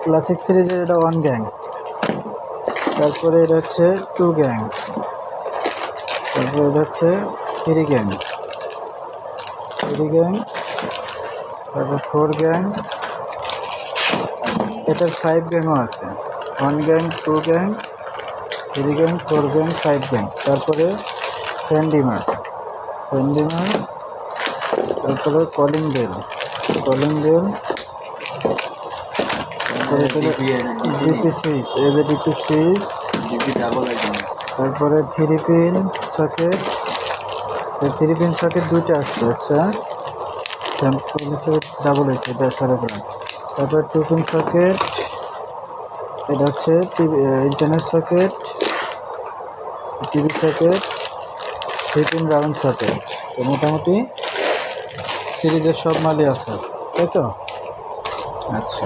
Classic সিরিজের এটা 1 gang, তারপরে এটা হচ্ছে 2 গ্যাং, তারপরে এটা হচ্ছে 3 গ্যাং, তারপর 4 গ্যাং, এটার 5 গ্যাংও আছে। 1 gang, 2 gang, 3 gang, 4 gang, 5 gang. তারপরে ফ্যান্ডিমার, তারপরে কলিং বেল, ডিপি সুইচ, এই যে ডিপি সুইচ, তারপরে 3 পিন সকেট, 3 পিন সকেট 2টা আসছে। আচ্ছা, স্যাম্পল হিসেবে ডাবল হয়েছে, এটা সরবরাহ। তারপর 2 পিন সকেট, এটা হচ্ছে internet socket, TV socket, 3 pin round socket. তো মোটামুটি সিরিজের সব মালই আছে, তাই তো? আচ্ছা।